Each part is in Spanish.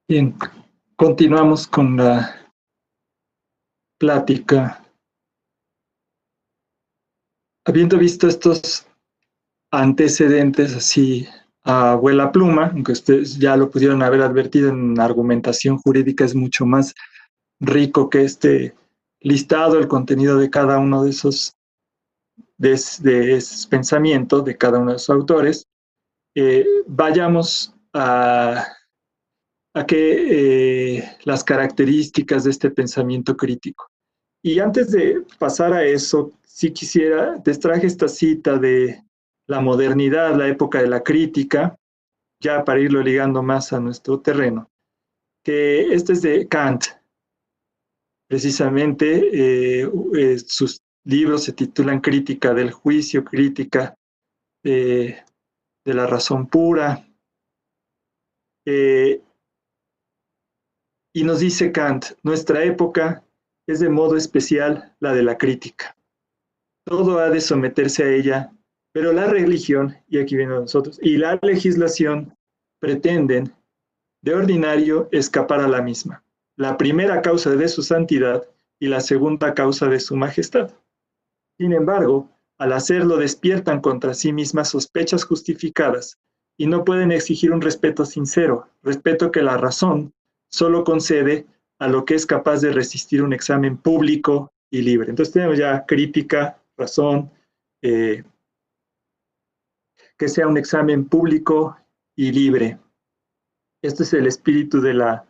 Bien, continuamos con la plática. Habiendo visto estos antecedentes así a abuela pluma, aunque ustedes ya lo pudieron haber advertido en argumentación jurídica, es mucho más rico que este listado, el contenido de cada uno de esos pensamientos, de cada uno de esos autores. Vayamos a que las características de este pensamiento crítico. Y antes de pasar a eso, sí quisiera, les traje esta cita de la modernidad, la época de la crítica, ya para irlo ligando más a nuestro terreno, que este es de Kant. Precisamente sus libros se titulan Crítica del juicio, Crítica de la razón pura. Eh, y nos dice Kant, nuestra época es de modo especial la de la crítica. Todo ha de someterse a ella, pero la religión, y aquí viene a nosotros, y la legislación pretenden, de ordinario, escapar a la misma, la primera causa de su santidad y la segunda causa de su majestad. Sin embargo, al hacerlo despiertan contra sí mismas sospechas justificadas y no pueden exigir un respeto sincero, respeto que la razón solo concede a lo que es capaz de resistir un examen público y libre. Entonces tenemos ya crítica, razón, eh, que sea un examen público y libre. Este es el espíritu de la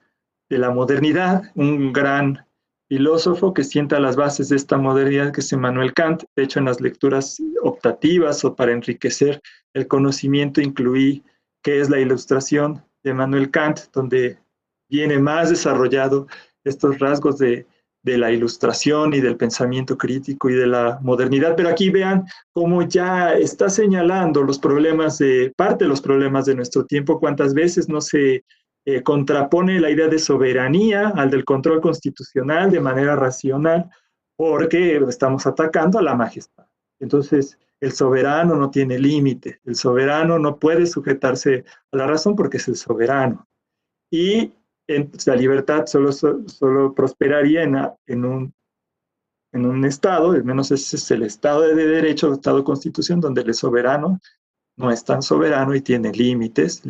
modernidad, un gran filósofo que sienta las bases de esta modernidad, que es Immanuel Kant. De hecho, en las lecturas optativas o para enriquecer el conocimiento incluí qué es la ilustración de Immanuel Kant, donde viene más desarrollado estos rasgos de la ilustración y del pensamiento crítico y de la modernidad. Pero aquí vean cómo ya está señalando los problemas parte de los problemas de nuestro tiempo, cuántas veces no se contrapone la idea de soberanía al del control constitucional de manera racional, porque estamos atacando a la majestad. Entonces, el soberano no tiene límite, el soberano no puede sujetarse a la razón porque es el soberano. Y la libertad solo prosperaría en un Estado, al menos ese es el Estado de Derecho, el Estado de Constitución, donde el soberano no es tan soberano y tiene límites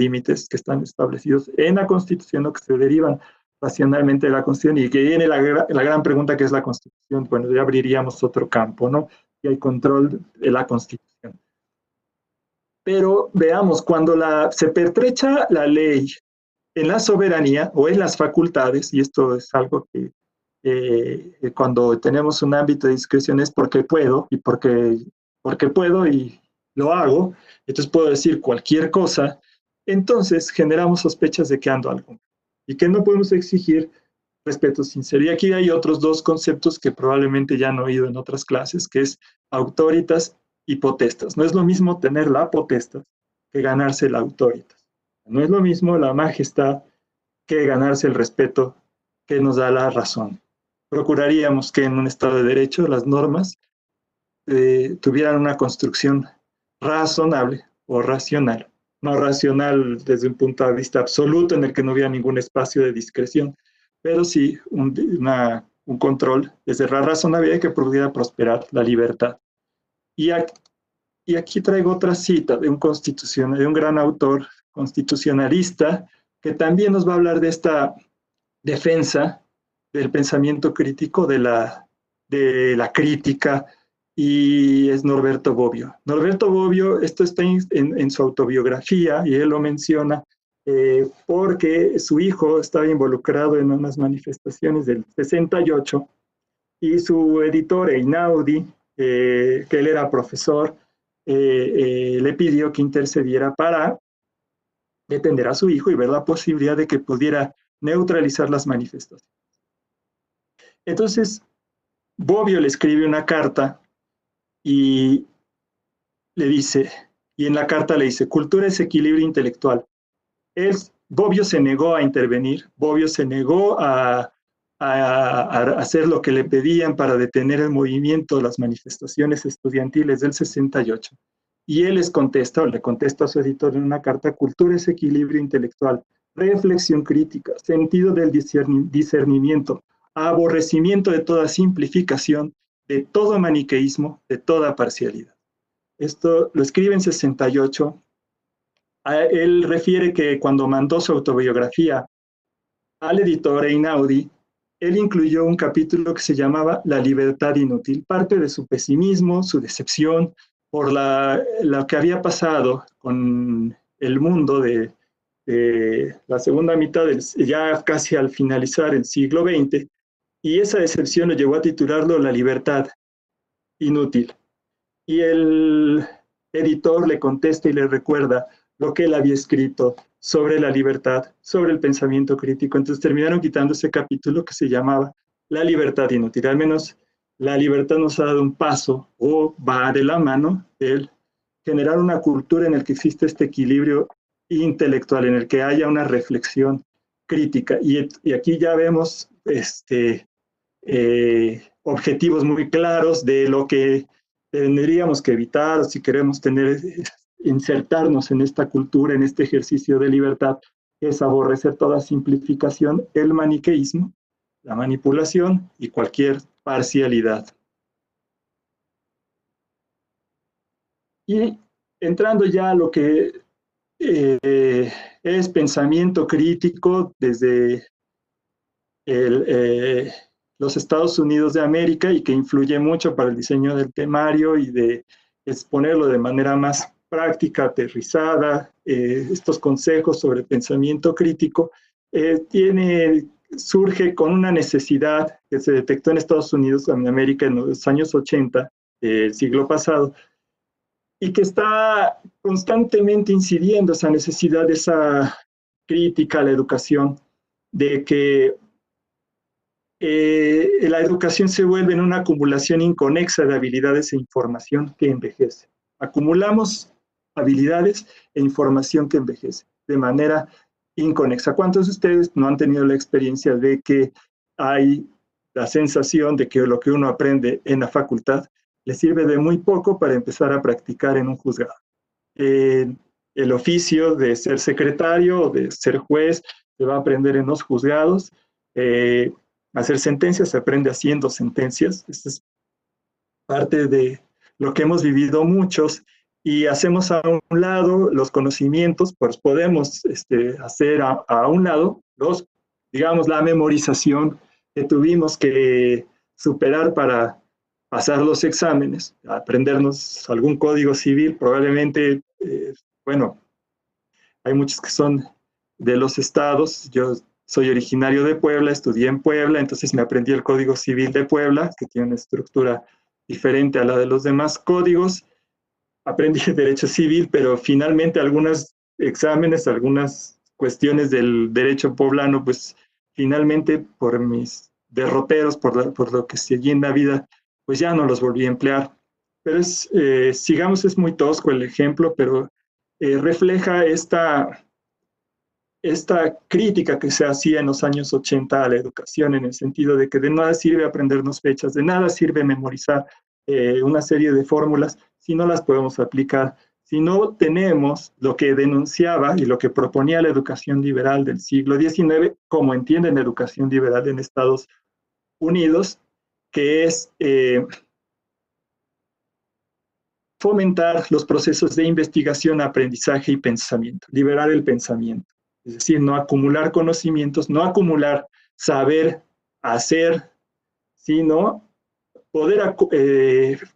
que están establecidos en la Constitución o que se derivan racionalmente de la Constitución. Y que viene la gran pregunta, que es la Constitución. Bueno, ya abriríamos otro campo, ¿no? Y hay control de la Constitución. Pero veamos, cuando se pertrecha la ley en la soberanía o en las facultades, y esto es algo que cuando tenemos un ámbito de discreción es porque puedo y porque puedo y lo hago, entonces puedo decir cualquier cosa, entonces generamos sospechas de que ando algo y que no podemos exigir respeto sincero. Y aquí hay otros dos conceptos que probablemente ya han oído en otras clases, que es autoritas y potestas. No es lo mismo tener la potestas que ganarse la autoritas. No es lo mismo la majestad que ganarse el respeto que nos da la razón. Procuraríamos que en un Estado de Derecho las normas tuvieran una construcción razonable o racional. No racional desde un punto de vista absoluto en el que no hubiera ningún espacio de discreción, pero sí un control desde la razonabilidad que pudiera prosperar la libertad. Y aquí traigo otra cita de un gran autor constitucionalista que también nos va a hablar de esta defensa del pensamiento crítico, de la crítica, y es Norberto Bobbio. Norberto Bobbio, esto está en su autobiografía, y él lo menciona porque su hijo estaba involucrado en unas manifestaciones del 68, y su editor Einaudi, que él era profesor, le pidió que intercediera para detener a su hijo y ver la posibilidad de que pudiera neutralizar las manifestaciones. Entonces, Bobbio le escribe una carta y le dice, y en la carta le dice, cultura es equilibrio intelectual. Bobbio se negó a intervenir, Bobbio se negó a hacer lo que le pedían para detener el movimiento, las manifestaciones estudiantiles del 68. Y él le contesta a su editor en una carta, cultura es equilibrio intelectual. reflexión crítica, sentido del discernimiento, aborrecimiento de toda simplificación, de todo maniqueísmo, de toda parcialidad. Esto lo escribe en 68. Él refiere que cuando mandó su autobiografía al editor Einaudi, él incluyó un capítulo que se llamaba La libertad inútil, parte de su pesimismo, su decepción por lo que había pasado con el mundo de la segunda mitad, ya casi al finalizar el siglo XX, y esa decepción lo llevó a titularlo La libertad inútil. Y el editor le contesta y le recuerda lo que él había escrito sobre la libertad, sobre el pensamiento crítico. Entonces terminaron quitando ese capítulo que se llamaba La libertad inútil. Al menos la libertad nos ha dado un paso, o va de la mano, el generar una cultura en la que existe este equilibrio intelectual, en el que haya una reflexión crítica. Y aquí ya vemos objetivos muy claros de lo que tendríamos que evitar si queremos insertarnos en esta cultura, en este ejercicio de libertad, es aborrecer toda simplificación, el maniqueísmo, la manipulación y cualquier parcialidad. Y entrando ya a lo que es pensamiento crítico desde los Estados Unidos de América y que influye mucho para el diseño del temario y de exponerlo de manera más práctica, aterrizada, estos consejos sobre pensamiento crítico, surge con una necesidad que se detectó en Estados Unidos, en América, en los años 80 del siglo pasado, y que está constantemente incidiendo esa necesidad, esa crítica a la educación, de que la educación se vuelve en una acumulación inconexa de habilidades e información que envejece. Acumulamos habilidades e información que envejece de manera inconexa. ¿Cuántos de ustedes no han tenido la experiencia de que hay la sensación de que lo que uno aprende en la facultad le sirve de muy poco para empezar a practicar en un juzgado? El oficio de ser secretario o de ser juez se va a aprender en los juzgados. Hacer sentencias se aprende haciendo sentencias. Esta es parte de lo que hemos vivido muchos, y hacemos a un lado los conocimientos, pues podemos hacer a un lado digamos, la memorización que tuvimos que superar para pasar los exámenes, aprendernos algún código civil, probablemente, bueno, hay muchos que son de los estados. Yo soy originario de Puebla, estudié en Puebla, entonces me aprendí el Código Civil de Puebla, que tiene una estructura diferente a la de los demás códigos. Aprendí Derecho Civil, pero finalmente algunos exámenes, algunas cuestiones del derecho poblano, pues finalmente por mis derroteros, por lo que seguí en la vida, pues ya no los volví a emplear. Pero sigamos, es muy tosco el ejemplo, pero refleja esta crítica que se hacía en los años 80 a la educación, en el sentido de que de nada sirve aprendernos fechas, de nada sirve memorizar una serie de fórmulas si no las podemos aplicar, si no tenemos lo que denunciaba y lo que proponía la educación liberal del siglo XIX, como entienden la educación liberal en Estados Unidos, que es fomentar los procesos de investigación, aprendizaje y pensamiento, liberar el pensamiento. Es decir, no acumular conocimientos, no acumular saber, hacer, sino poder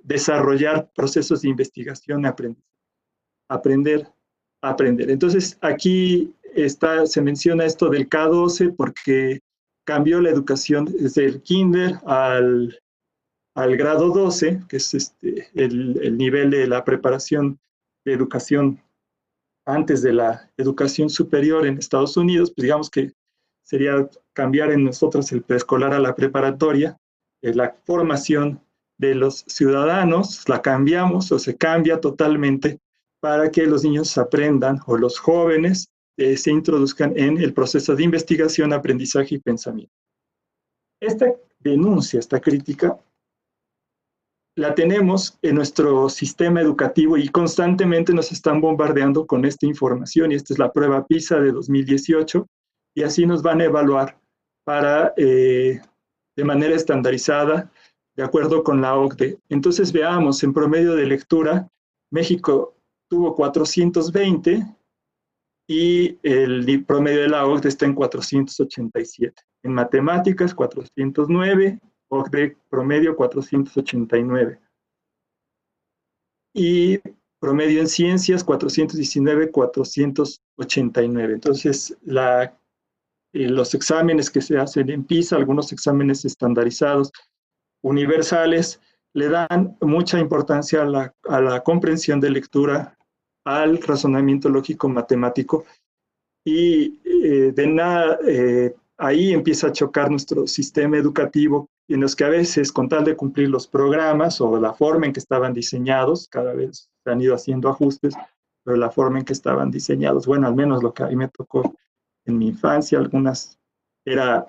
desarrollar procesos de investigación, aprender. Entonces, aquí se menciona esto del K12 porque cambió la educación desde el kinder al grado 12, que es el nivel de la preparación de educación antes de la educación superior en Estados Unidos. Pues digamos que sería cambiar en nosotros el preescolar a la preparatoria, la formación de los ciudadanos, la cambiamos o se cambia totalmente para que los niños aprendan, o los jóvenes se introduzcan en el proceso de investigación, aprendizaje y pensamiento. Esta denuncia, esta crítica, la tenemos en nuestro sistema educativo y constantemente nos están bombardeando con esta información, y esta es la prueba PISA de 2018, y así nos van a evaluar para, de manera estandarizada, de acuerdo con la OCDE. Entonces veamos, en promedio de lectura, México tuvo 420 y el promedio de la OCDE está en 487. En matemáticas, 409, OCDE promedio 489. Y promedio en ciencias, 419, 489. Entonces, los exámenes que se hacen en PISA, algunos exámenes estandarizados universales, le dan mucha importancia a la comprensión de lectura, al razonamiento lógico matemático, y de nada, ahí empieza a chocar nuestro sistema educativo, en los que a veces, con tal de cumplir los programas o la forma en que estaban diseñados, cada vez se han ido haciendo ajustes, pero la forma en que estaban diseñados, bueno, al menos lo que a mí me tocó en mi infancia, algunas, era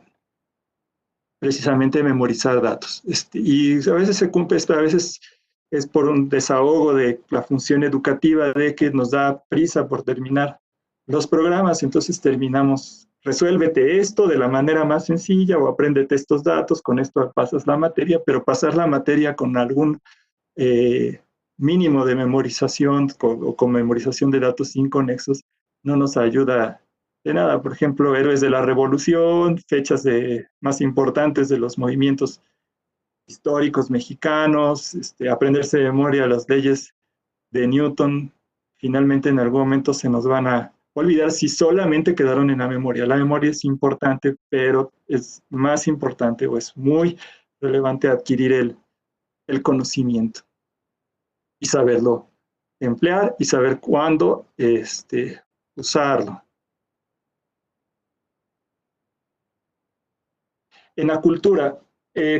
precisamente memorizar datos. Y a veces se cumple esto, a veces es por un desahogo de la función educativa, de que nos da prisa por terminar los programas, entonces terminamos, resuélvete esto de la manera más sencilla o apréndete estos datos, con esto pasas la materia, pero pasar la materia con algún mínimo de memorización o con memorización de datos inconexos no nos ayuda de nada. Por ejemplo, héroes de la revolución, fechas más importantes de los movimientos históricos mexicanos, aprenderse de memoria las leyes de Newton, finalmente en algún momento se nos van a olvidar si solamente quedaron en la memoria. La memoria es importante, pero es más importante o es muy relevante adquirir el conocimiento y saberlo emplear y saber cuándo usarlo. En la cultura,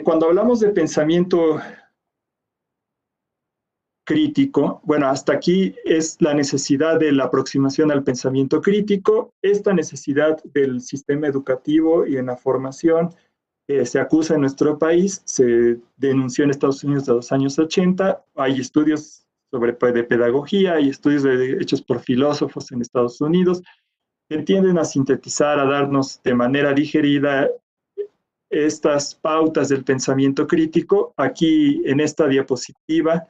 cuando hablamos de pensamiento crítico, bueno, hasta aquí es la necesidad de la aproximación al pensamiento crítico, esta necesidad del sistema educativo y en la formación se acusa en nuestro país, se denunció en Estados Unidos de los años 80, hay estudios de pedagogía, hay estudios hechos por filósofos en Estados Unidos, que tienden a sintetizar, a darnos de manera digerida estas pautas del pensamiento crítico. Aquí en esta diapositiva,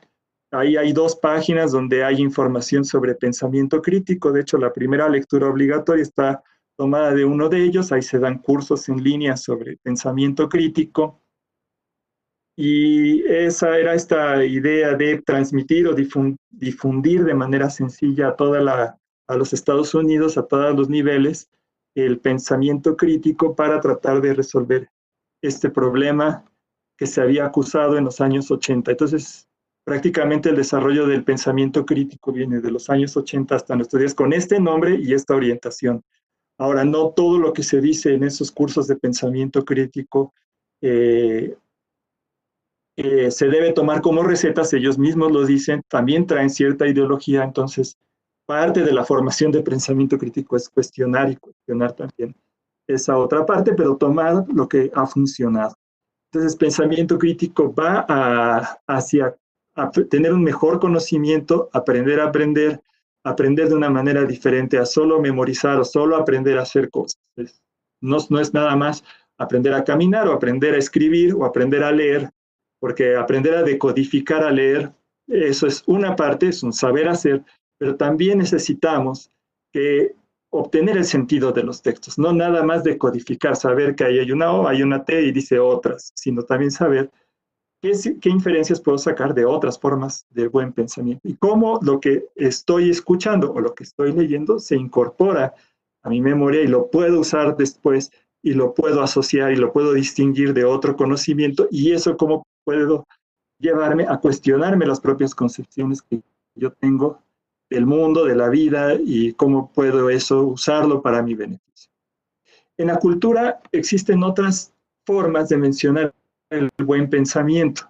ahí hay 2 páginas donde hay información sobre pensamiento crítico. De hecho, la primera lectura obligatoria está tomada de uno de ellos. Ahí se dan cursos en línea sobre pensamiento crítico. Y esa era esta idea de transmitir o difundir de manera sencilla a los Estados Unidos, a todos los niveles, el pensamiento crítico para tratar de resolver este problema que se había acusado en los años 80. Entonces, prácticamente el desarrollo del pensamiento crítico viene de los años 80 hasta nuestros días con este nombre y esta orientación. Ahora, no todo lo que se dice en esos cursos de pensamiento crítico se debe tomar como recetas, ellos mismos lo dicen, también traen cierta ideología, entonces parte de la formación de pensamiento crítico es cuestionar y cuestionar también esa otra parte, pero tomar lo que ha funcionado. Entonces, pensamiento crítico va hacia tener un mejor conocimiento, aprender a aprender de una manera diferente a solo memorizar o solo aprender a hacer cosas. No es nada más aprender a caminar o aprender a escribir o aprender a leer, porque aprender a decodificar, a leer, eso es una parte, es un saber hacer, pero también necesitamos que obtener el sentido de los textos, no nada más decodificar, saber que ahí hay una O, hay una T y dice otras, sino también saber qué inferencias puedo sacar de otras formas de buen pensamiento y cómo lo que estoy escuchando o lo que estoy leyendo se incorpora a mi memoria y lo puedo usar después y lo puedo asociar y lo puedo distinguir de otro conocimiento, y eso cómo puedo llevarme a cuestionarme las propias concepciones que yo tengo del mundo, de la vida, y cómo puedo eso usarlo para mi beneficio. En la cultura existen otras formas de mencionar el buen pensamiento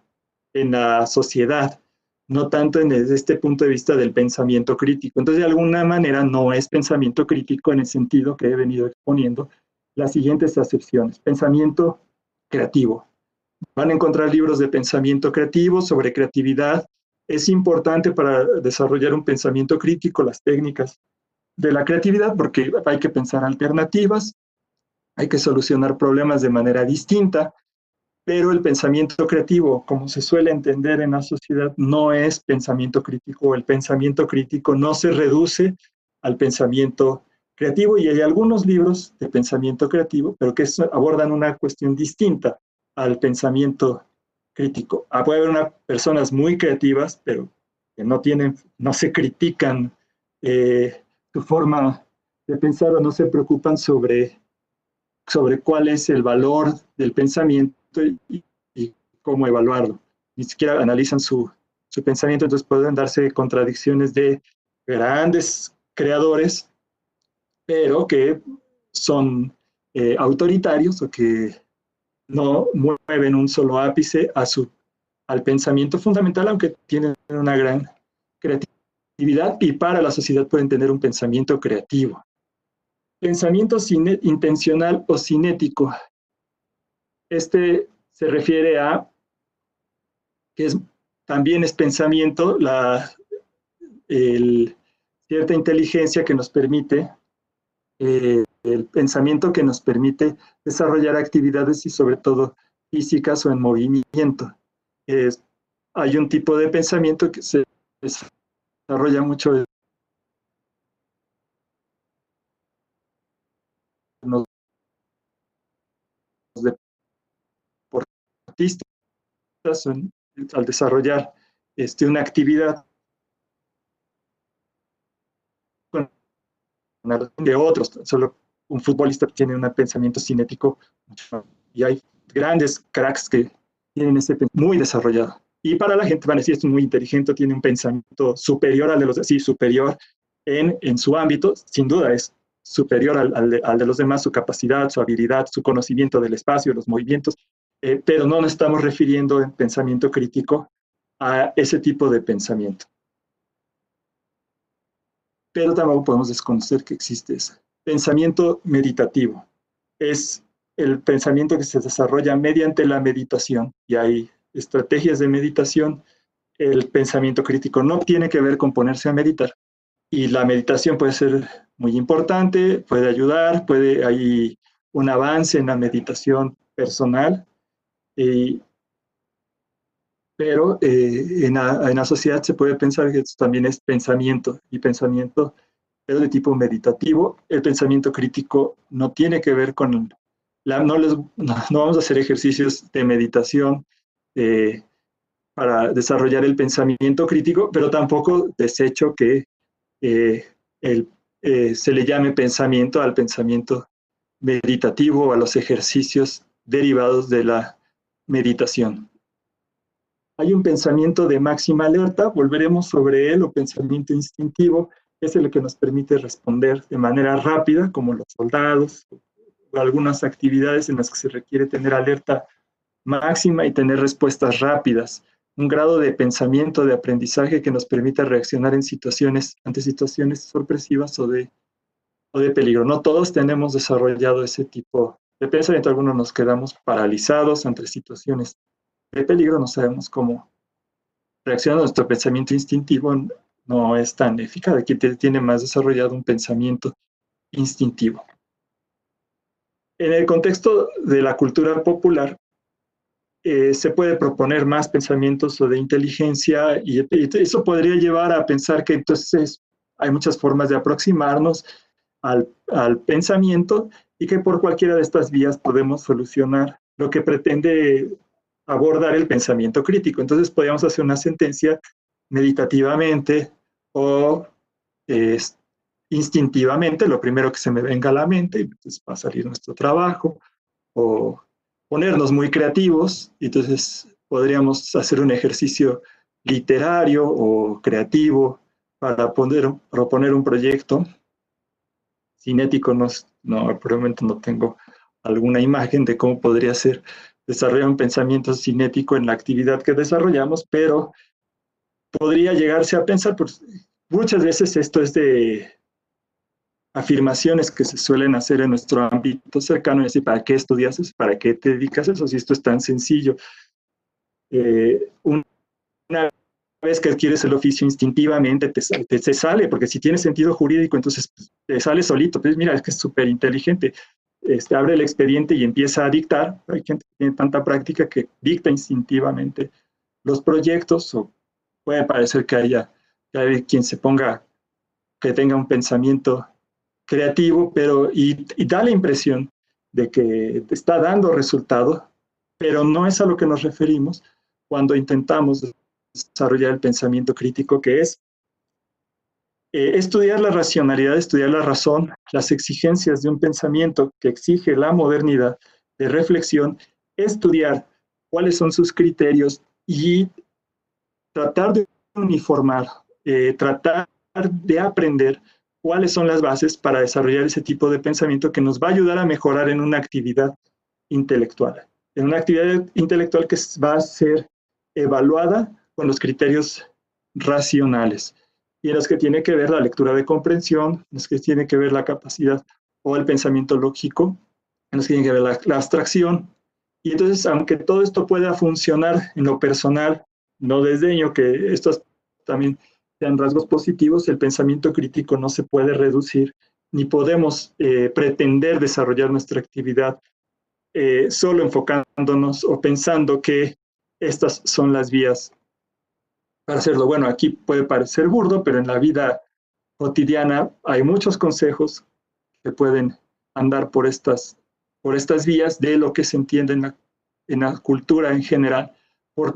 en la sociedad, no tanto desde este punto de vista del pensamiento crítico. Entonces, de alguna manera, no es pensamiento crítico en el sentido que he venido exponiendo las siguientes acepciones. Pensamiento creativo. Van a encontrar libros de pensamiento creativo, sobre creatividad. Es importante para desarrollar un pensamiento crítico las técnicas de la creatividad, porque hay que pensar alternativas, hay que solucionar problemas de manera distinta, pero el pensamiento creativo, como se suele entender en la sociedad, no es pensamiento crítico. El pensamiento crítico no se reduce al pensamiento creativo, y hay algunos libros de pensamiento creativo, pero que abordan una cuestión distinta al pensamiento crítico. Puede haber personas muy creativas, pero que no se critican su forma de pensar, o no se preocupan sobre cuál es el valor del pensamiento y cómo evaluarlo. Ni siquiera analizan su pensamiento, entonces pueden darse contradicciones de grandes creadores, pero que son autoritarios, o que no mueven un solo ápice al pensamiento fundamental, aunque tienen una gran creatividad, y para la sociedad pueden tener un pensamiento creativo. Pensamiento intencional o cinético. Este se refiere a que también es pensamiento, cierta inteligencia que nos permite, el pensamiento que nos permite desarrollar actividades, y sobre todo físicas o en movimiento. Hay un tipo de pensamiento que se desarrolla mucho en los deportistas, al desarrollar una actividad de otros. Solo un futbolista tiene un pensamiento cinético, y hay grandes cracks que tienen ese pensamiento muy desarrollado. Y para la gente van a decir, esto es muy inteligente, tiene un pensamiento superior al de los demás, sí, superior en su ámbito, sin duda es superior al de los demás, su capacidad, su habilidad, su conocimiento del espacio, los movimientos, pero no nos estamos refiriendo en pensamiento crítico a ese tipo de pensamiento. Pero tampoco podemos desconocer que existe ese pensamiento meditativo. Es el pensamiento que se desarrolla mediante la meditación, y hay estrategias de meditación. El pensamiento crítico no tiene que ver con ponerse a meditar, y la meditación puede ser muy importante, puede ayudar, hay un avance en la meditación personal, pero en la sociedad se puede pensar que esto también es pensamiento, y pensamiento, pero de tipo meditativo. El pensamiento crítico no tiene que ver con, no vamos a hacer ejercicios de meditación para desarrollar el pensamiento crítico, pero tampoco desecho que eh, se le llame pensamiento al pensamiento meditativo, o a los ejercicios derivados de la meditación. Hay un pensamiento de máxima alerta, volveremos sobre él, o pensamiento instintivo, es el que nos permite responder de manera rápida, como los soldados, o algunas actividades en las que se requiere tener alerta máxima y tener respuestas rápidas. Un grado de pensamiento, de aprendizaje, que nos permite reaccionar ante situaciones sorpresivas o de peligro. No todos tenemos desarrollado ese tipo de pensamiento, algunos nos quedamos paralizados ante situaciones de peligro, no sabemos cómo reacciona. Nuestro pensamiento instintivo no es tan eficaz, aquí tiene más desarrollado un pensamiento instintivo. En el contexto de la cultura popular, se puede proponer más pensamientos o de inteligencia, y eso podría llevar a pensar que entonces hay muchas formas de aproximarnos al pensamiento, y que por cualquiera de estas vías podemos solucionar lo que pretende abordar el pensamiento crítico. Entonces podríamos hacer una sentencia meditativamente o instintivamente, lo primero que se me venga a la mente, y entonces va a salir nuestro trabajo, o ponernos muy creativos, y entonces podríamos hacer un ejercicio literario o creativo para proponer un proyecto cinético. Por el momento no tengo alguna imagen de cómo podría ser desarrollar un pensamiento cinético en la actividad que desarrollamos, pero podría llegarse a pensar, pues, muchas veces esto es afirmaciones que se suelen hacer en nuestro ámbito cercano, y decir, ¿para qué estudias eso? ¿Para qué te dedicas a eso? Si esto es tan sencillo. Una vez que adquieres el oficio instintivamente te sale, porque si tiene sentido jurídico, entonces te sale solito. Pues mira, es que es súper inteligente. Abre el expediente y empieza a dictar. Hay gente que tiene tanta práctica que dicta instintivamente los proyectos, o puede parecer que haya quien se ponga, que tenga un pensamiento creativo, pero y da la impresión de que está dando resultado, pero no es a lo que nos referimos cuando intentamos desarrollar el pensamiento crítico, que es estudiar la racionalidad, estudiar la razón, las exigencias de un pensamiento que exige la modernidad de reflexión, estudiar cuáles son sus criterios y tratar de uniformar, tratar de aprender cuáles son las bases para desarrollar ese tipo de pensamiento que nos va a ayudar a mejorar en una actividad intelectual. En una actividad intelectual que va a ser evaluada con los criterios racionales y en los que tiene que ver la lectura de comprensión, en los que tiene que ver la capacidad o el pensamiento lógico, en los que tiene que ver la abstracción. Y entonces, aunque todo esto pueda funcionar en lo personal, no desdeño que estos también sean rasgos positivos, el pensamiento crítico no se puede reducir, ni podemos pretender desarrollar nuestra actividad solo enfocándonos o pensando que estas son las vías para hacerlo. Bueno, aquí puede parecer burdo, pero en la vida cotidiana hay muchos consejos que pueden andar por estas vías de lo que se entiende en la cultura en general por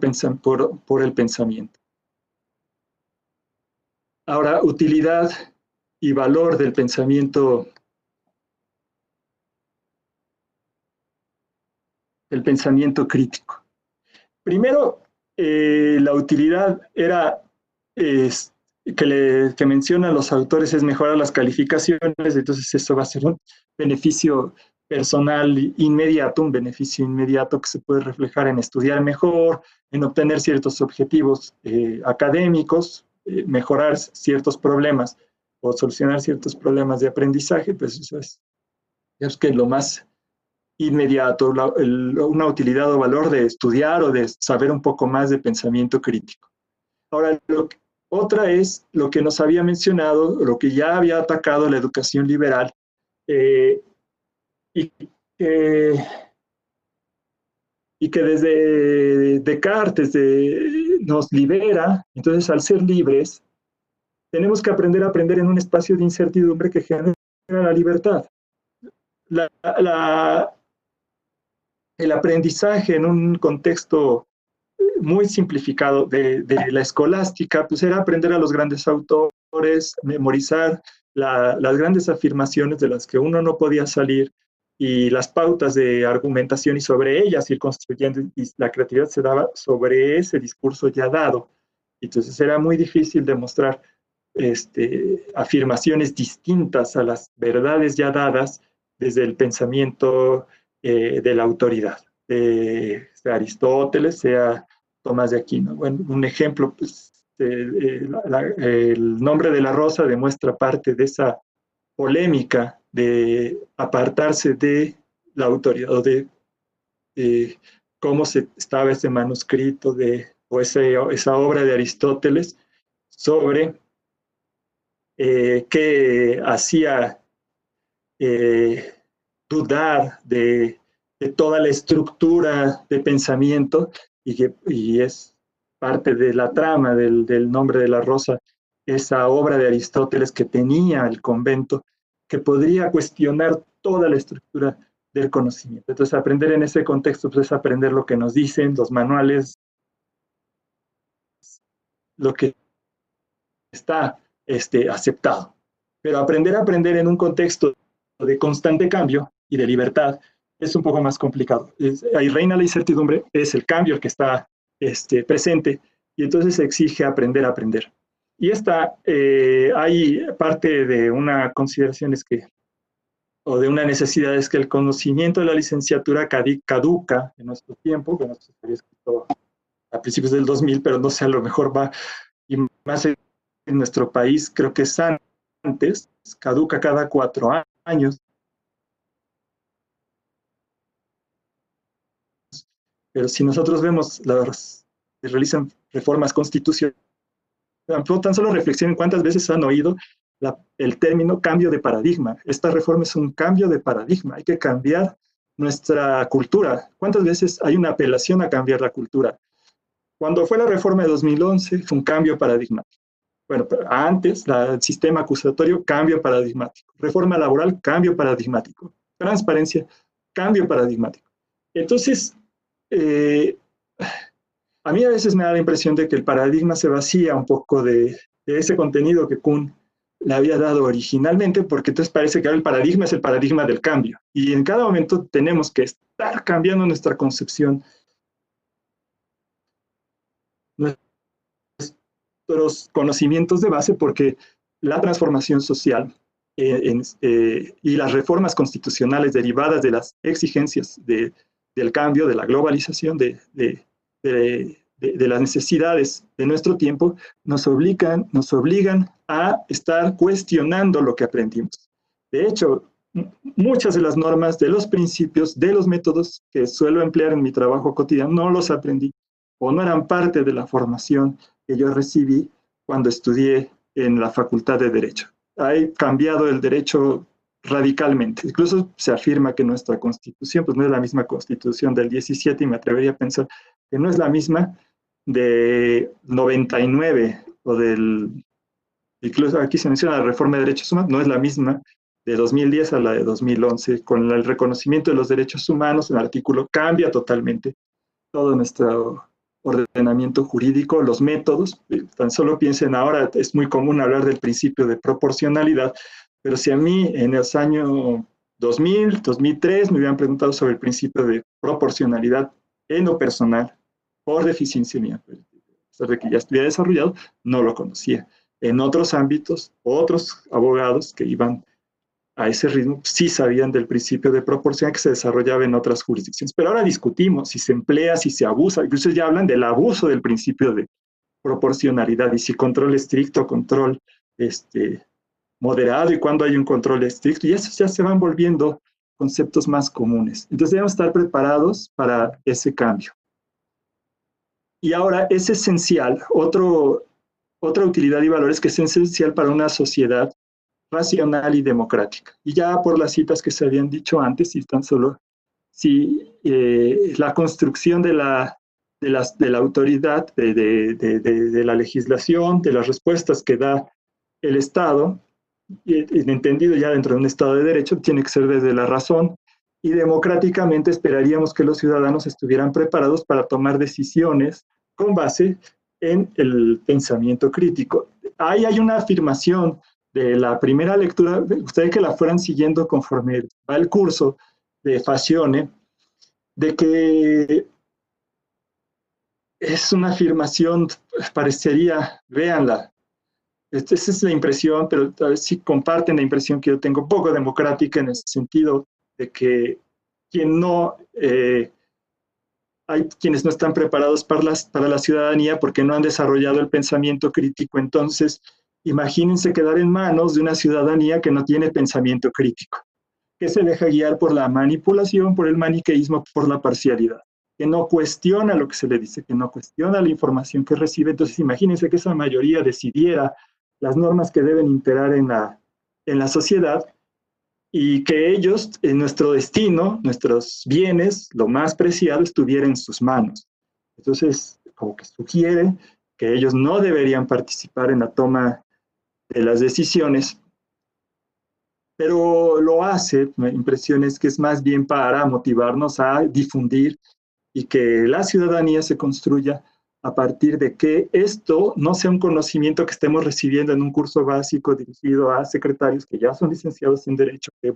el pensamiento. Ahora, utilidad y valor del pensamiento crítico. Primero, la utilidad era que mencionan los autores es mejorar las calificaciones, entonces esto va a ser un beneficio personal inmediato, un beneficio inmediato que se puede reflejar en estudiar mejor, en obtener ciertos objetivos académicos, mejorar ciertos problemas o solucionar ciertos problemas de aprendizaje, pues eso es que lo más inmediato, una utilidad o valor de estudiar o de saber un poco más de pensamiento crítico. Ahora, otra es lo que nos había mencionado, lo que ya había atacado la educación liberal, y que desde Descartes nos libera. Entonces, al ser libres, tenemos que aprender a aprender en un espacio de incertidumbre que genera la libertad. El aprendizaje en un contexto muy simplificado de la escolástica, pues era aprender a los grandes autores, memorizar las grandes afirmaciones de las que uno no podía salir y las pautas de argumentación, y sobre ellas ir construyendo, y la creatividad se daba sobre ese discurso ya dado. Entonces era muy difícil demostrar afirmaciones distintas a las verdades ya dadas desde el pensamiento de la autoridad, sea Aristóteles, sea Tomás de Aquino. Bueno, un ejemplo, pues, el nombre de la rosa demuestra parte de esa polémica de apartarse de la autoridad, o de cómo estaba ese manuscrito o esa obra de Aristóteles sobre que hacía dudar de toda la estructura de pensamiento, y es parte de la trama del nombre de la rosa, esa obra de Aristóteles que tenía el convento, que podría cuestionar toda la estructura del conocimiento. Entonces, aprender en ese contexto, pues, es aprender lo que nos dicen los manuales, lo que está aceptado. Pero aprender a aprender en un contexto de constante cambio y de libertad es un poco más complicado. Ahí reina la incertidumbre, es el cambio el que está presente, y entonces se exige aprender a aprender. Y hay parte de una consideración o de una necesidad, es que el conocimiento de la licenciatura caduca en nuestro tiempo, que no se había escrito a principios del 2000, pero no sé, a lo mejor va, y más en nuestro país, creo que es sano antes, caduca cada 4 años, pero si nosotros vemos se realizan reformas constitucionales, tan solo reflexionen cuántas veces han oído el término cambio de paradigma. Esta reforma es un cambio de paradigma, hay que cambiar nuestra cultura. ¿Cuántas veces hay una apelación a cambiar la cultura? Cuando fue la reforma de 2011, fue un cambio paradigmático. Bueno, pero antes, el sistema acusatorio, cambio paradigmático. Reforma laboral, cambio paradigmático. Transparencia, cambio paradigmático. Entonces, a mí a veces me da la impresión de que el paradigma se vacía un poco de ese contenido que Kuhn le había dado originalmente, porque entonces parece que ahora el paradigma es el paradigma del cambio. Y en cada momento tenemos que estar cambiando nuestra concepción, nuestros conocimientos de base, porque la transformación social y las reformas constitucionales derivadas de las exigencias del cambio, de la globalización, de las necesidades de nuestro tiempo, nos obligan a estar cuestionando lo que aprendimos. De hecho, muchas de las normas, de los principios, de los métodos que suelo emplear en mi trabajo cotidiano, no los aprendí o no eran parte de la formación que yo recibí cuando estudié en la Facultad de Derecho. Ha cambiado el derecho radicalmente. Incluso se afirma que nuestra Constitución pues no es la misma Constitución del 17 y me atrevería a pensar que no es la misma de 99 o incluso aquí se menciona la reforma de derechos humanos, no es la misma de 2010 a la de 2011. Con el reconocimiento de los derechos humanos, el artículo cambia totalmente todo nuestro ordenamiento jurídico, los métodos. Tan solo piensen ahora, es muy común hablar del principio de proporcionalidad, pero si a mí en los años 2000, 2003 me hubieran preguntado sobre el principio de proporcionalidad en lo personal, por deficiencia mía, a pesar de que ya estuviera desarrollado, no lo conocía. En otros ámbitos, otros abogados que iban a ese ritmo sí sabían del principio de proporción que se desarrollaba en otras jurisdicciones. Pero ahora discutimos si se emplea, si se abusa, incluso ya hablan del abuso del principio de proporcionalidad y si control estricto, control moderado y cuando hay un control estricto, y eso ya se van volviendo conceptos más comunes. Entonces debemos estar preparados para ese cambio. Y ahora es esencial, otra utilidad y valores que es esencial para una sociedad racional y democrática. Y ya por las citas que se habían dicho antes, y tan solo si la construcción de la autoridad, de la legislación, de las respuestas que da el Estado, entendido ya dentro de un Estado de Derecho, tiene que ser desde la razón, y democráticamente esperaríamos que los ciudadanos estuvieran preparados para tomar decisiones con base en el pensamiento crítico. Ahí hay una afirmación de la primera lectura, ustedes que la fueran siguiendo conforme va el curso de Fazione, de que es una afirmación, parecería, véanla, esa es la impresión, pero a ver si comparten la impresión que yo tengo, poco democrática en el sentido de que hay quienes no están preparados para la ciudadanía porque no han desarrollado el pensamiento crítico. Entonces, imagínense quedar en manos de una ciudadanía que no tiene pensamiento crítico, que se deja guiar por la manipulación, por el maniqueísmo, por la parcialidad, que no cuestiona lo que se le dice, que no cuestiona la información que recibe. Entonces, imagínense que esa mayoría decidiera las normas que deben imperar en la sociedad y que ellos, en nuestro destino, nuestros bienes, lo más preciado, estuviera en sus manos. Entonces, como que sugiere que ellos no deberían participar en la toma de las decisiones, pero lo hace, mi impresión es que es más bien para motivarnos a difundir y que la ciudadanía se construya a partir de que esto no sea un conocimiento que estemos recibiendo en un curso básico dirigido a secretarios que ya son licenciados en Derecho, que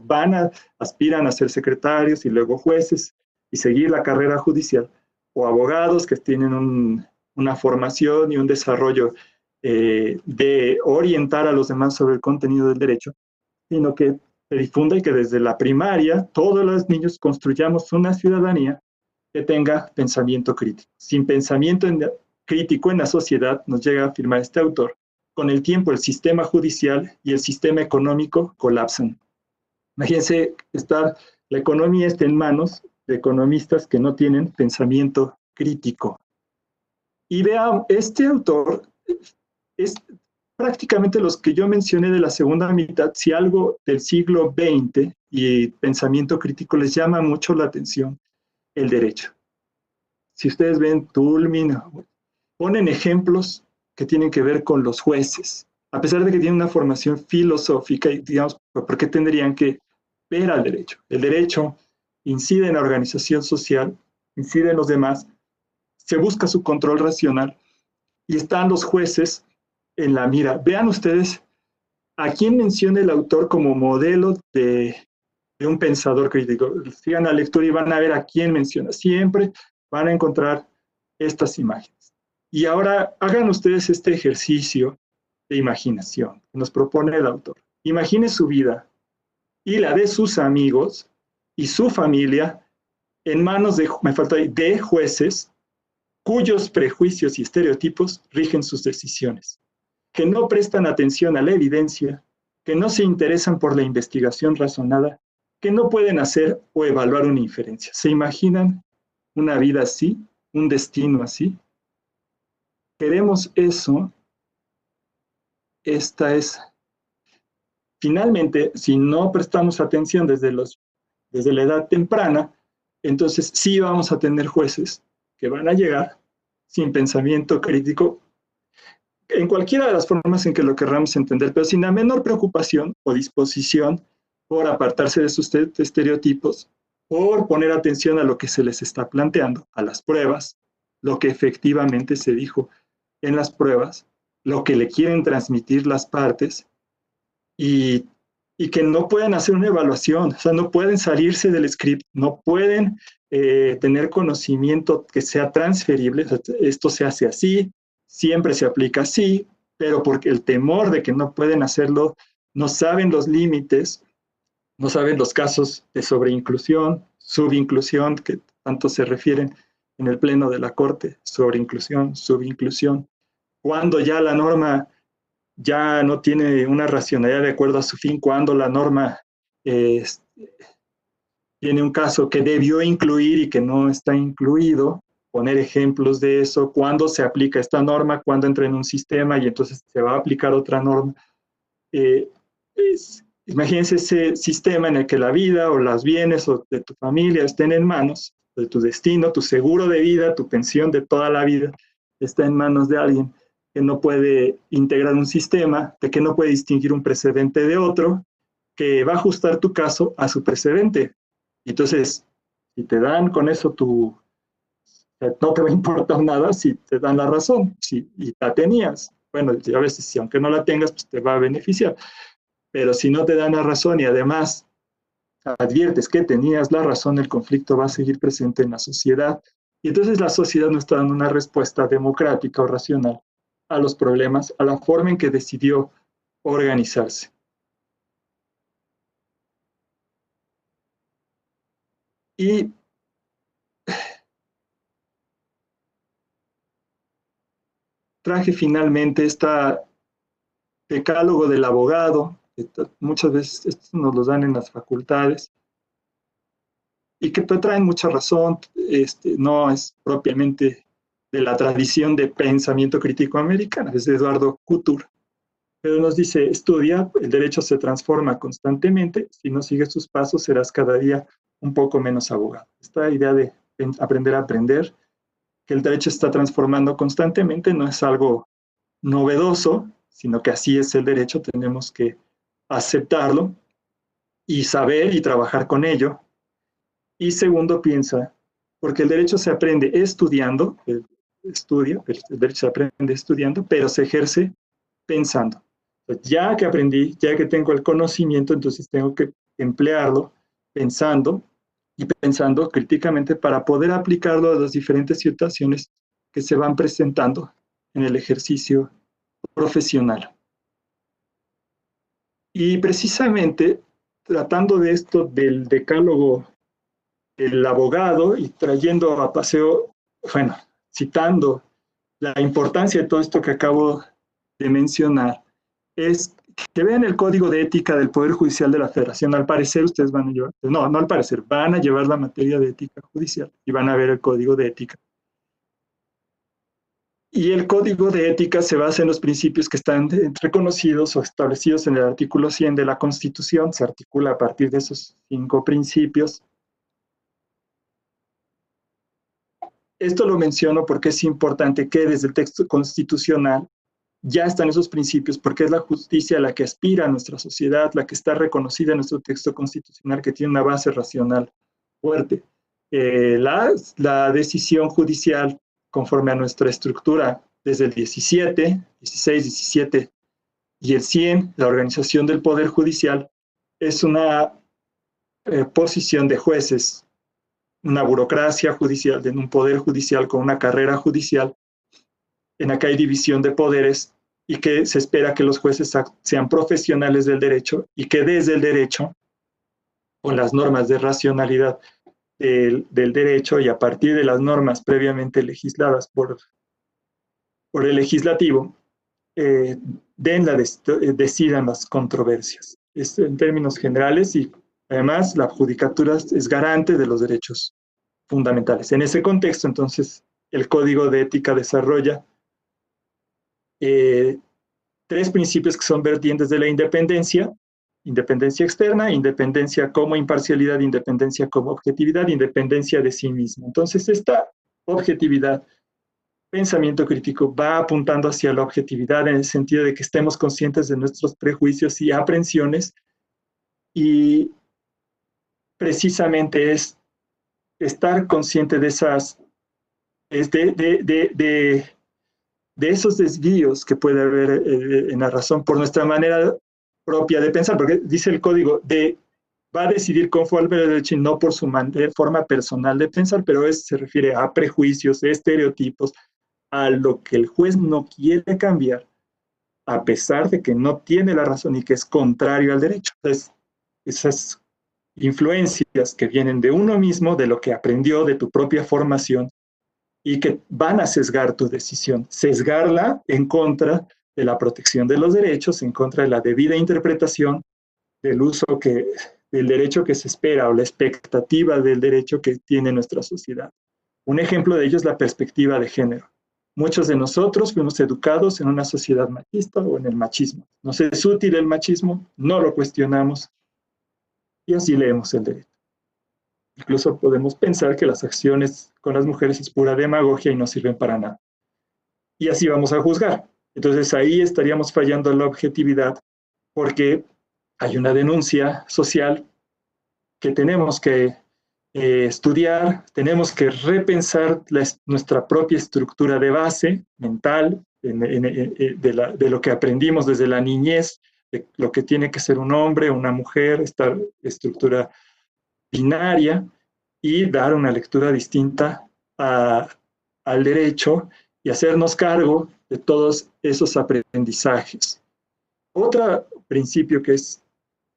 aspiran a ser secretarios y luego jueces y seguir la carrera judicial, o abogados que tienen una formación y un desarrollo de orientar a los demás sobre el contenido del derecho, sino que se difunda y que desde la primaria todos los niños construyamos una ciudadanía que tenga pensamiento crítico. Sin pensamiento crítico en la sociedad, nos llega a afirmar este autor, con el tiempo el sistema judicial y el sistema económico colapsan. Imagínense la economía está en manos de economistas que no tienen pensamiento crítico. Y vean, este autor es prácticamente los que yo mencioné de la segunda mitad. Si algo del siglo XX y pensamiento crítico les llama mucho la atención, el derecho. Si ustedes ven Toulmin, ponen ejemplos que tienen que ver con los jueces, a pesar de que tienen una formación filosófica, y digamos, ¿por qué tendrían que ver al derecho? El derecho incide en la organización social, incide en los demás, se busca su control racional, y están los jueces en la mira. Vean ustedes a quién menciona el autor como modelo de un pensador crítico. Sigan la lectura y van a ver a quién menciona. Siempre van a encontrar estas imágenes. Y ahora hagan ustedes este ejercicio de imaginación que nos propone el autor. Imagine su vida y la de sus amigos y su familia en manos de jueces cuyos prejuicios y estereotipos rigen sus decisiones, que no prestan atención a la evidencia, que no se interesan por la investigación razonada, que no pueden hacer o evaluar una inferencia. ¿Se imaginan una vida así, un destino así? ¿Queremos eso? Esta es, finalmente, si no prestamos atención desde la edad temprana, entonces sí vamos a tener jueces que van a llegar sin pensamiento crítico, en cualquiera de las formas en que lo querramos entender, pero sin la menor preocupación o disposición por apartarse de sus estereotipos, por poner atención a lo que se les está planteando, a las pruebas, lo que efectivamente se dijo en las pruebas, lo que le quieren transmitir las partes, y que no pueden hacer una evaluación, o sea, no pueden salirse del script, no pueden tener conocimiento que sea transferible. O sea, esto se hace así, siempre se aplica así, pero porque el temor de que no pueden hacerlo, no saben los límites, no saben los casos de sobreinclusión, subinclusión, que tanto se refieren en el pleno de la Corte, sobreinclusión, subinclusión, cuando ya la norma ya no tiene una racionalidad de acuerdo a su fin, cuando la norma tiene un caso que debió incluir y que no está incluido, poner ejemplos de eso, cuándo se aplica esta norma, cuándo entra en un sistema y entonces se va a aplicar otra norma. Imagínense ese sistema en el que la vida o los bienes o de tu familia estén en manos, de tu destino, tu seguro de vida, tu pensión de toda la vida, está en manos de alguien que no puede integrar un sistema, de que no puede distinguir un precedente de otro, que va a ajustar tu caso a su precedente. Entonces, si te dan con eso no te va a importar nada si te dan la razón, y la tenías. Bueno, a veces, si aunque no la tengas, pues te va a beneficiar. Pero si no te dan la razón y además adviertes que tenías la razón, el conflicto va a seguir presente en la sociedad. Y entonces la sociedad no está dando una respuesta democrática o racional a los problemas, a la forma en que decidió organizarse. Y traje finalmente este decálogo del abogado, que muchas veces esto nos lo dan en las facultades, y que traen mucha razón. No es propiamente de la tradición de pensamiento crítico americana, es de Eduardo Couture, pero nos dice: estudia, el derecho se transforma constantemente, si no sigues sus pasos serás cada día un poco menos abogado. Esta idea de aprender a aprender, que el derecho se está transformando constantemente, no es algo novedoso, sino que así es el derecho, tenemos que aceptarlo y saber y trabajar con ello. Y segundo, piensa, porque el derecho se aprende estudiando, el derecho se aprende estudiando, pero se ejerce pensando. Ya que aprendí, ya que tengo el conocimiento, entonces tengo que emplearlo pensando, y pensando críticamente para poder aplicarlo a las diferentes situaciones que se van presentando en el ejercicio profesional. Y precisamente tratando de esto del decálogo del abogado y trayendo a paseo, bueno, citando la importancia de todo esto que acabo de mencionar es que vean el código de ética del Poder Judicial de la Federación. Al parecer ustedes van a llevar, no al parecer, van a llevar la materia de ética judicial y van a ver el código de ética. Y el código de ética se basa en los principios que están reconocidos o establecidos en el artículo 100 de la Constitución, se articula a partir de esos 5 principios. Esto lo menciono porque es importante que desde el texto constitucional ya están esos principios, porque es la justicia a la que aspira nuestra sociedad, la que está reconocida en nuestro texto constitucional, que tiene una base racional fuerte. La decisión judicial, conforme a nuestra estructura, desde el 17, 16, 17 y el 100, la organización del Poder Judicial, es una posición de jueces, una burocracia judicial, de un poder judicial con una carrera judicial, en la que hay división de poderes y que se espera que los jueces sean profesionales del derecho y que desde el derecho, con las normas de racionalidad del derecho y a partir de las normas previamente legisladas por el legislativo, decidan las controversias. Es en términos generales y además la judicatura es garante de los derechos fundamentales. En ese contexto, entonces, el Código de Ética desarrolla 3 principios que son vertientes de la independencia: independencia externa, independencia como imparcialidad, independencia como objetividad, independencia de sí mismo. Entonces, esta objetividad, pensamiento crítico, va apuntando hacia la objetividad en el sentido de que estemos conscientes de nuestros prejuicios y aprensiones, y precisamente es estar consciente de esas, de esos desvíos que puede haber en la razón por nuestra manera propia de pensar, porque dice el código, va a decidir conforme al derecho y no por su forma personal de pensar, pero se refiere a prejuicios, estereotipos, a lo que el juez no quiere cambiar, a pesar de que no tiene la razón y que es contrario al derecho. Entonces, esas influencias que vienen de uno mismo, de lo que aprendió, de tu propia formación, y que van a sesgar tu decisión, sesgarla en contra de la protección de los derechos, en contra de la debida interpretación del uso del derecho que se espera o la expectativa del derecho que tiene nuestra sociedad. Un ejemplo de ello es la perspectiva de género. Muchos de nosotros fuimos educados en una sociedad machista o en el machismo. Nos es útil el machismo, no lo cuestionamos y así leemos el derecho. Incluso podemos pensar que las acciones con las mujeres es pura demagogia y no sirven para nada. Y así vamos a juzgar. Entonces ahí estaríamos fallando en la objetividad, porque hay una denuncia social que tenemos que estudiar, tenemos que repensar nuestra propia estructura de base mental, de lo que aprendimos desde la niñez, de lo que tiene que ser un hombre, una mujer, esta estructura binaria, y dar una lectura distinta al derecho y hacernos cargo de todos esos aprendizajes. Otro principio que es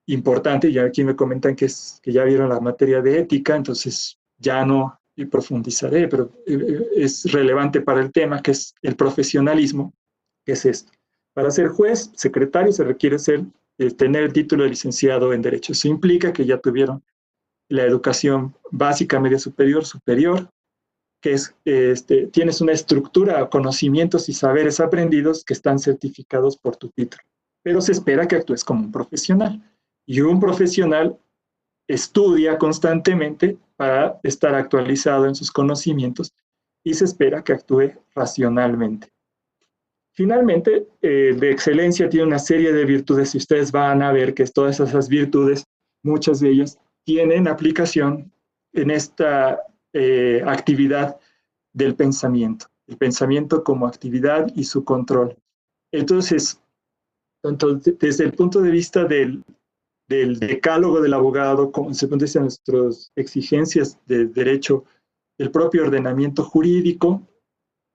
importante, y aquí me comentan que ya vieron la materia de ética, entonces ya no profundizaré, pero es relevante para el tema, que es el profesionalismo, que es esto. Para ser juez, secretario, se requiere tener el título de licenciado en Derecho. Eso implica que ya tuvieron la educación básica, media superior, que tienes una estructura, conocimientos y saberes aprendidos que están certificados por tu título. Pero se espera que actúes como un profesional. Y un profesional estudia constantemente para estar actualizado en sus conocimientos y se espera que actúe racionalmente. Finalmente, de excelencia tiene una serie de virtudes y ustedes van a ver que todas esas virtudes, muchas de ellas, tienen aplicación en esta actividad del pensamiento, el pensamiento como actividad y su control. Entonces, tanto desde el punto de vista del decálogo del abogado, como desde el punto de vista de nuestras exigencias de derecho, el propio ordenamiento jurídico,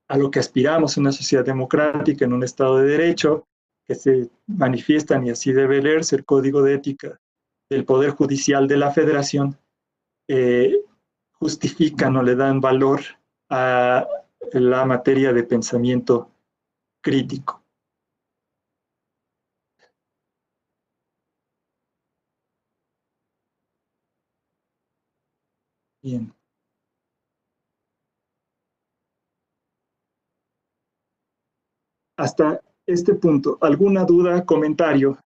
a lo que aspiramos en una sociedad democrática, en un Estado de Derecho, que se manifiestan, y así debe leerse el Código de Ética del Poder Judicial de la Federación, justifican o le dan valor a la materia de pensamiento crítico. Bien. Hasta este punto, ¿alguna duda, comentario?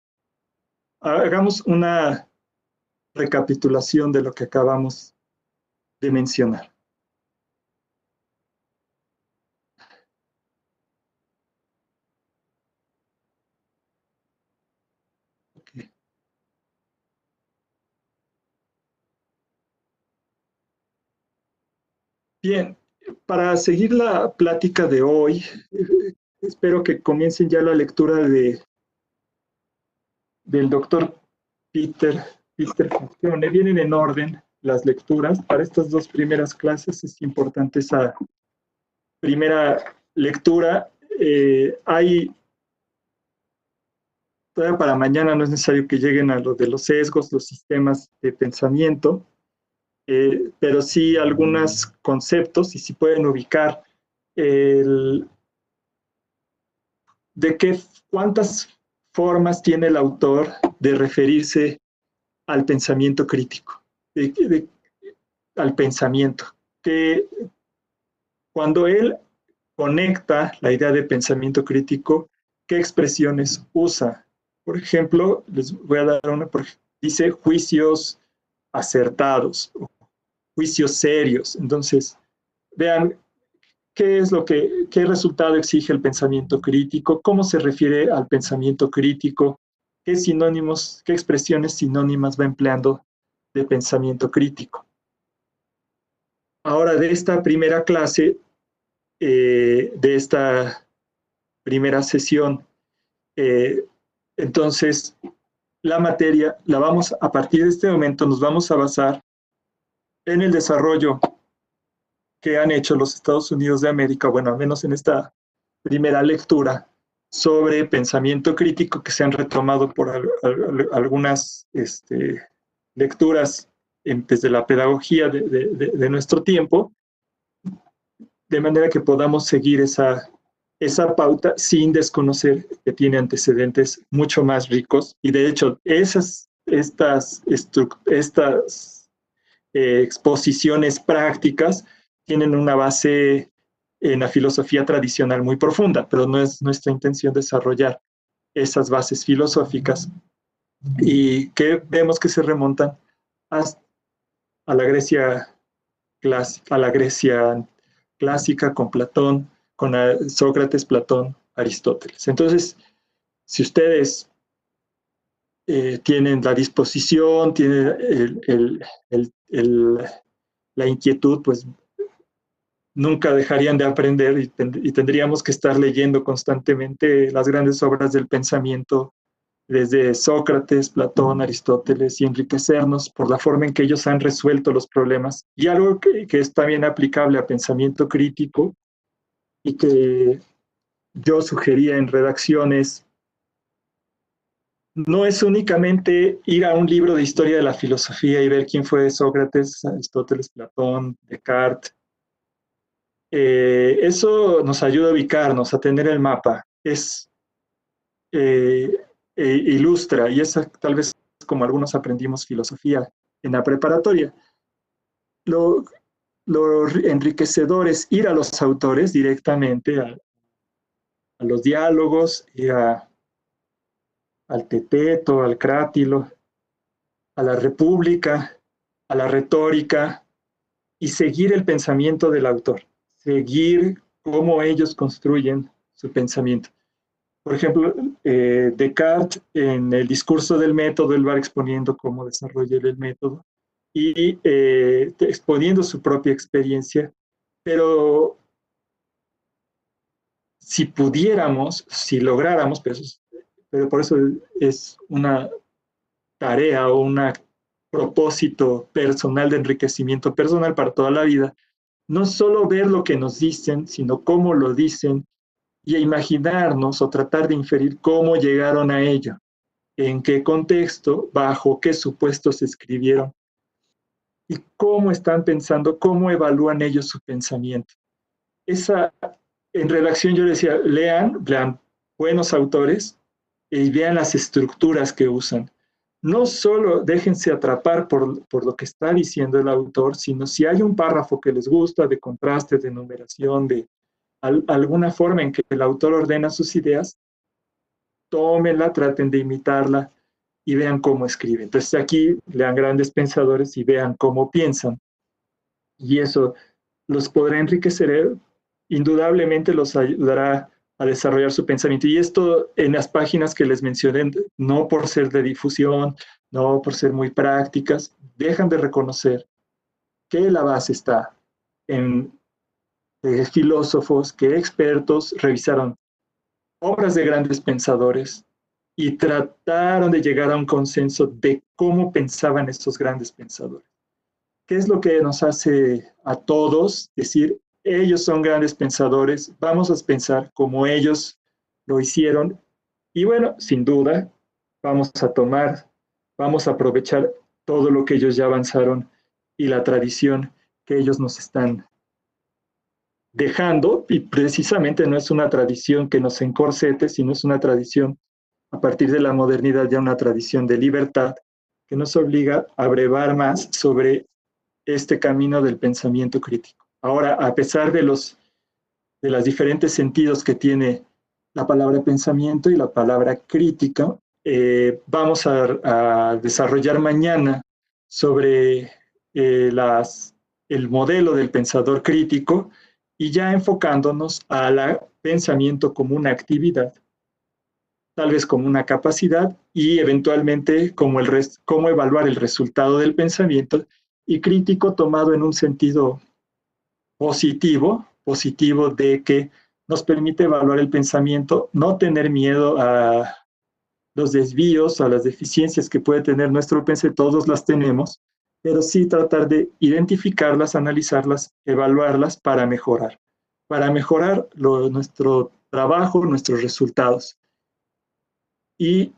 Hagamos una recapitulación de lo que acabamos de mencionar. Okay. Bien, para seguir la plática de hoy, espero que comiencen ya la lectura del doctor Peter Falcone. Vienen en orden las lecturas. Para estas dos primeras clases es importante esa primera lectura. Hay todavía para mañana no es necesario que lleguen a lo de los sesgos, los sistemas de pensamiento, pero sí algunos conceptos y si pueden ubicar el, de qué, cuántas formas tiene el autor de referirse al pensamiento crítico, al pensamiento, que cuando él conecta la idea de pensamiento crítico, ¿qué expresiones usa? Por ejemplo, les voy a dar una, dice juicios acertados, juicios serios. Entonces, vean qué es qué resultado exige el pensamiento crítico, cómo se refiere al pensamiento crítico, qué sinónimos, qué expresiones sinónimas va empleando de pensamiento crítico. Ahora, de esta primera clase, de esta primera sesión, entonces, la materia la vamos, a partir de este momento, nos vamos a basar en el desarrollo que han hecho los Estados Unidos de América, bueno, al menos en esta primera lectura, sobre pensamiento crítico que se han retomado por algunas lecturas desde la pedagogía de nuestro tiempo, de manera que podamos seguir esa pauta sin desconocer que tiene antecedentes mucho más ricos. Y de hecho, estas exposiciones prácticas tienen una base en la filosofía tradicional muy profunda, pero no es nuestra intención desarrollar esas bases filosóficas y que vemos que se remontan a la Grecia clásica, con Platón, con Sócrates, Platón, Aristóteles. Entonces, si ustedes tienen la disposición, tienen la inquietud, pues nunca dejarían de aprender y tendríamos que estar leyendo constantemente las grandes obras del pensamiento desde Sócrates, Platón, Aristóteles y enriquecernos por la forma en que ellos han resuelto los problemas. Y algo que es también aplicable a pensamiento crítico y que yo sugería en redacciones, no es únicamente ir a un libro de historia de la filosofía y ver quién fue Sócrates, Aristóteles, Platón, Descartes. Eso nos ayuda a ubicarnos, a tener el mapa. Ilustra, y es tal vez como algunos aprendimos filosofía en la preparatoria. Lo enriquecedor es ir a los autores directamente, a los diálogos, ir al Teteto, al Crátilo, a la República, a la retórica, y seguir el pensamiento del autor, seguir cómo ellos construyen su pensamiento. Por ejemplo, Descartes, en el discurso del método, él va exponiendo cómo desarrolla el método y exponiendo su propia experiencia, pero si pudiéramos, si lográramos, pero por eso es una tarea o un propósito personal de enriquecimiento personal para toda la vida, no solo ver lo que nos dicen, sino cómo lo dicen y a imaginarnos o tratar de inferir cómo llegaron a ello, en qué contexto, bajo qué supuestos se escribieron y cómo están pensando, cómo evalúan ellos su pensamiento. En redacción yo decía, lean buenos autores y vean las estructuras que usan. no solo déjense atrapar por lo que está diciendo el autor, sino si hay un párrafo que les gusta de contraste, de numeración, de alguna forma en que el autor ordena sus ideas, tómenla, traten de imitarla y vean cómo escribe. Entonces aquí lean grandes pensadores y vean cómo piensan. Y eso los podrá enriquecer, indudablemente los ayudará a desarrollar su pensamiento. Y esto en las páginas que les mencioné, no por ser de difusión, no por ser muy prácticas, dejan de reconocer que la base está en filósofos, que expertos revisaron obras de grandes pensadores y trataron de llegar a un consenso de cómo pensaban estos grandes pensadores. ¿Qué es lo que nos hace a todos decir, ellos son grandes pensadores, vamos a pensar como ellos lo hicieron? Y bueno, sin duda, vamos a tomar, vamos a aprovechar todo lo que ellos ya avanzaron y la tradición que ellos nos están dejando, y precisamente no es una tradición que nos encorsete, sino es una tradición a partir de la modernidad, ya una tradición de libertad que nos obliga a brevar más sobre este camino del pensamiento crítico. Ahora, a pesar de las diferentes sentidos que tiene la palabra pensamiento y la palabra crítica, vamos a desarrollar mañana sobre el modelo del pensador crítico y ya enfocándonos al pensamiento como una actividad, tal vez como una capacidad y eventualmente cómo evaluar el resultado del pensamiento, y crítico tomado en un sentido positivo de que nos permite evaluar el pensamiento, no tener miedo a los desvíos, a las deficiencias que puede tener nuestro pensamiento, todos las tenemos, pero sí tratar de identificarlas, analizarlas, evaluarlas para mejorar nuestro trabajo, nuestros resultados. Y,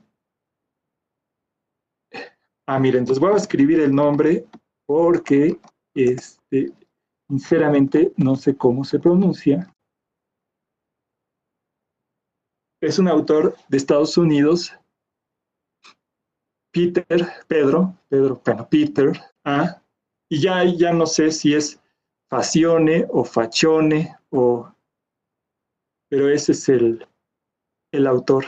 miren, entonces voy a escribir el nombre porque, sinceramente, no sé cómo se pronuncia. Es un autor de Estados Unidos, Peter A. Y ya no sé si es Facione o Faccione, pero ese es el autor.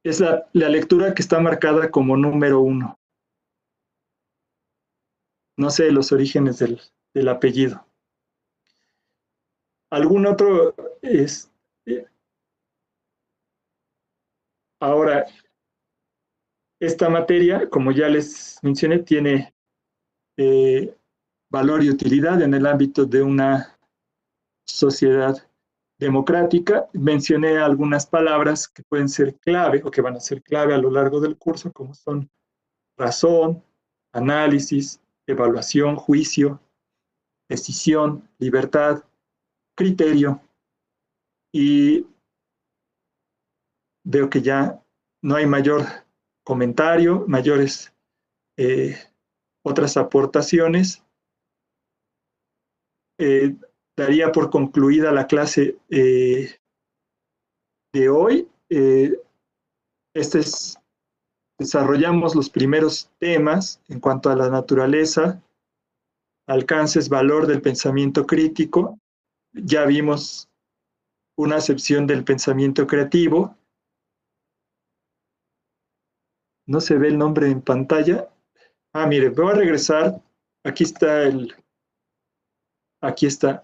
Es la lectura que está marcada como número 1. No sé los orígenes del apellido. ¿Algún otro? Ahora, esta materia, como ya les mencioné, tiene valor y utilidad en el ámbito de una sociedad democrática. Mencioné algunas palabras que pueden ser clave o que van a ser clave a lo largo del curso, como son razón, análisis, evaluación, juicio, decisión, libertad, criterio. Y veo que ya no hay mayor comentario, mayores otras aportaciones. Daría por concluida la clase de hoy. Desarrollamos los primeros temas en cuanto a la naturaleza, alcances, valor del pensamiento crítico. Ya vimos una acepción del pensamiento creativo. No se ve el nombre en pantalla. Mire, voy a regresar. Aquí está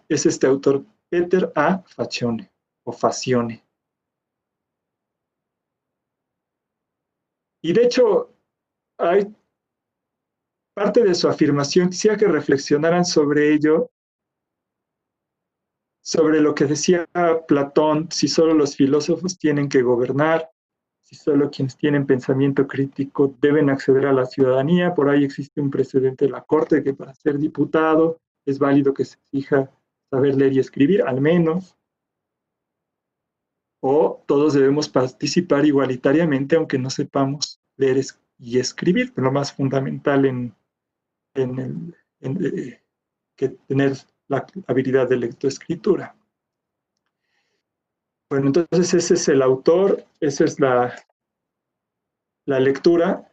es este autor, Peter A. Faccione, o Facione. Y de hecho, hay parte de su afirmación, quisiera que reflexionaran sobre ello, sobre lo que decía Platón, si solo los filósofos tienen que gobernar, si solo quienes tienen pensamiento crítico deben acceder a la ciudadanía. Por ahí existe un precedente de la Corte que para ser diputado es válido que se exija saber leer y escribir, al menos, o todos debemos participar igualitariamente, aunque no sepamos leer y escribir, lo más fundamental que tener la habilidad de lectoescritura. Bueno, entonces ese es el autor, esa es la lectura.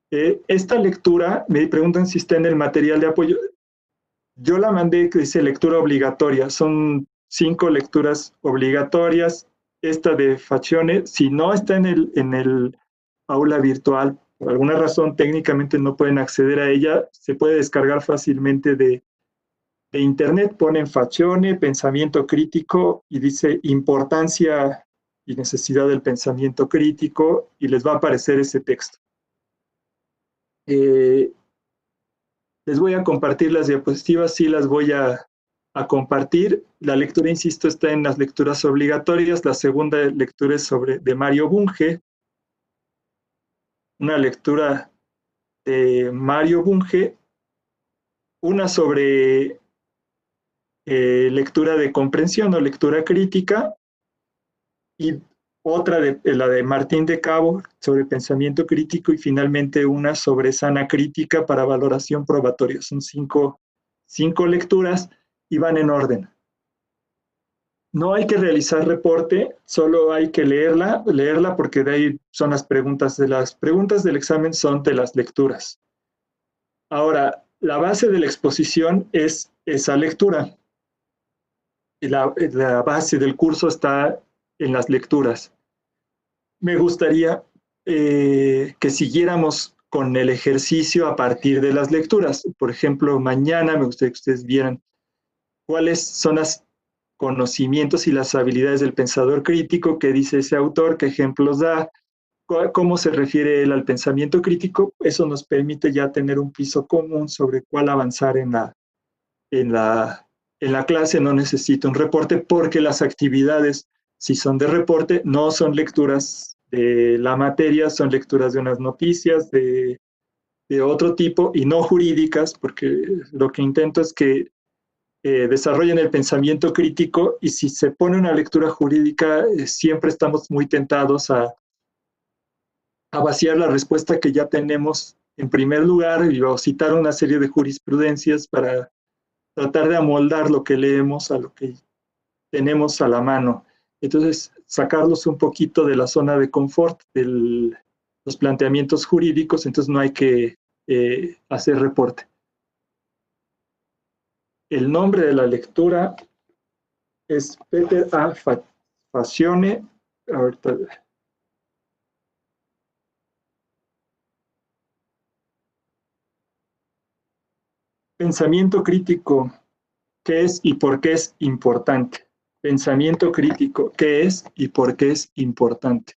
Esta lectura, me preguntan si está en el material de apoyo. Yo la mandé que dice lectura obligatoria. Son 5 lecturas obligatorias. Esta de Faccione, si no está en el aula virtual, por alguna razón técnicamente no pueden acceder a ella, se puede descargar fácilmente de internet. Ponen Faccione, pensamiento crítico y dice importancia y necesidad del pensamiento crítico y les va a aparecer ese texto. Les voy a compartir las diapositivas, sí las voy a compartir. La lectura, insisto, está en las lecturas obligatorias. La segunda lectura es de Mario Bunge, una lectura de Mario Bunge, una sobre lectura de comprensión o lectura crítica, y otra la de Martín de Cabo sobre pensamiento crítico, y finalmente una sobre sana crítica para valoración probatoria. Son cinco lecturas y van en orden. No hay que realizar reporte, solo hay que leerla porque de ahí son las preguntas. Las preguntas del examen son de las lecturas. Ahora, la base de la exposición es esa lectura. La base del curso está en las lecturas. Me gustaría que siguiéramos con el ejercicio a partir de las lecturas. Por ejemplo, mañana me gustaría que ustedes vieran cuáles son los conocimientos y las habilidades del pensador crítico, qué dice ese autor, qué ejemplos da, cómo se refiere él al pensamiento crítico. Eso nos permite ya tener un piso común sobre cuál avanzar en la clase. No necesito un reporte porque las actividades, si son de reporte, no son lecturas de la materia, son lecturas de unas noticias de otro tipo y no jurídicas, porque lo que intento es que desarrollen el pensamiento crítico, y si se pone una lectura jurídica, siempre estamos muy tentados a vaciar la respuesta que ya tenemos en primer lugar y a citar una serie de jurisprudencias para tratar de amoldar lo que leemos a lo que tenemos a la mano. Entonces, sacarlos un poquito de la zona de confort de los planteamientos jurídicos, entonces no hay que hacer reporte. El nombre de la lectura es Peter A. Faccione. Ahorita. Pensamiento crítico, ¿qué es y por qué es importante? Pensamiento crítico, ¿qué es y por qué es importante?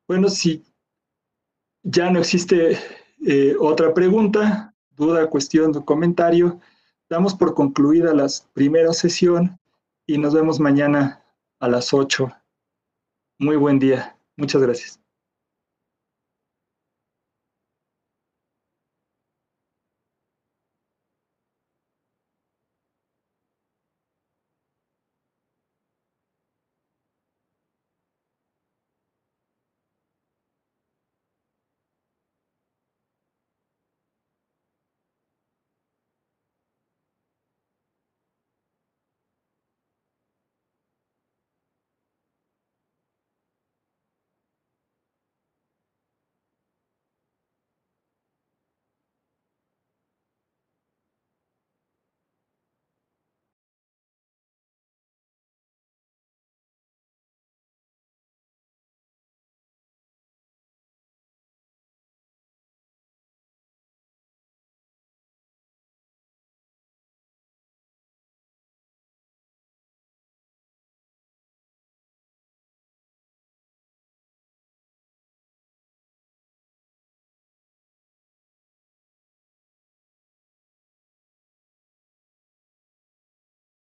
Bueno, si ya no existe otra pregunta, duda, cuestión o comentario, damos por concluida la primera sesión y nos vemos mañana a las 8. Muy buen día. Muchas gracias.